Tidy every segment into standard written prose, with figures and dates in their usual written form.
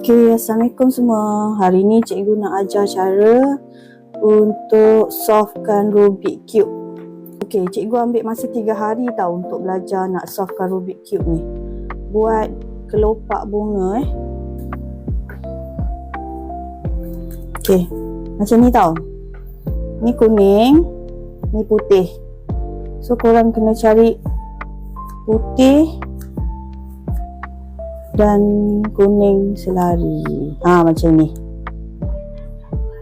Okay, Assalamualaikum semua. Hari ni cikgu nak ajar cara untuk solvekan Rubik Cube. Okay, cikgu ambil masa 3 hari tau untuk belajar nak solvekan Rubik Cube ni. Buat kelopak bunga Okay, macam ni tau. Ni kuning, ni putih. So korang kena cari putih dan kuning selari. Macam ni.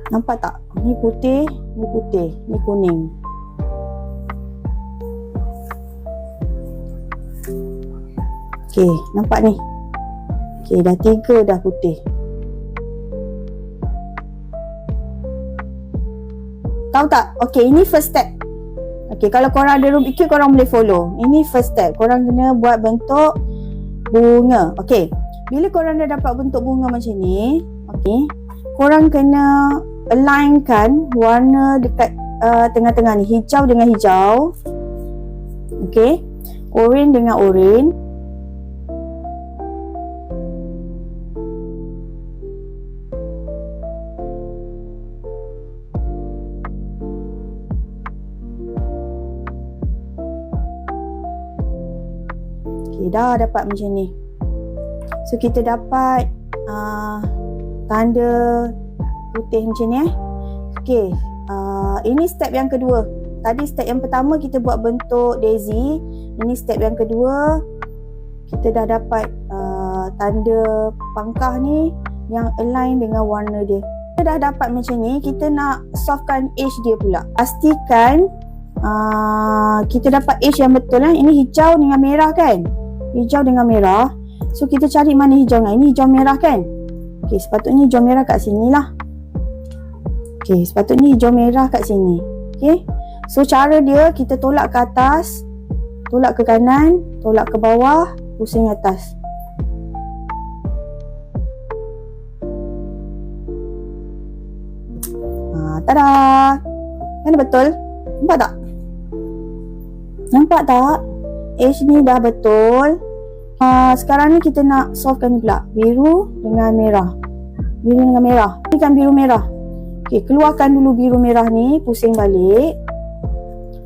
Nampak tak? Ni putih, ni kuning. Okey, nampak ni? Okey, dah 3 dah putih. Tahu tak? Okey, ini first step. Okey, kalau korang ada Rubik Cube, korang boleh follow. Ini first step. Korang kena buat bentuk bunga. Okey, bila korang dah dapat bentuk bunga macam ni, okey, korang kena alignkan warna dekat tengah-tengah ni. Hijau dengan hijau. Okey, oren dengan oren. Okay, dah dapat macam ni. So kita dapat tanda putih macam ni Okay, ini step yang kedua. Tadi step yang pertama kita buat bentuk daisy. Ini step yang kedua. Kita dah dapat tanda pangkah ni yang align dengan warna dia. Kita dah dapat macam ni. Kita nak solvekan edge dia pula. Pastikan kita dapat edge yang betul kan. Ini hijau dengan merah kan. Hijau dengan merah. So kita cari mana hijau dengan ini. Hijau merah kan. Okay, sepatutnya hijau merah kat sini lah. Okay, sepatutnya hijau merah kat sini. Okay, so cara dia kita tolak ke atas, tolak ke kanan, tolak ke bawah, pusing atas. Tada! Kan betul? Nampak tak? Nampak tak? Edge ni dah betul. Sekarang ni kita nak solvekan ni pula. Biru dengan merah. Biru dengan merah. Ni kan biru merah. Okay, keluarkan dulu biru merah ni. Pusing balik.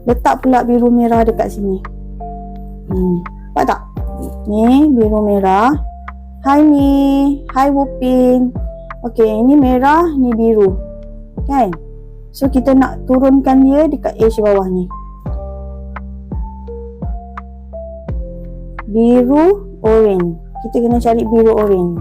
Letak pula biru merah dekat sini. Nampak tak? Ni biru merah. Hai ni. Hai Wupin. Okay, ni merah, ni biru. Kan? So kita nak turunkan dia dekat edge bawah ni. Biru, oren. Kita kena cari biru oren.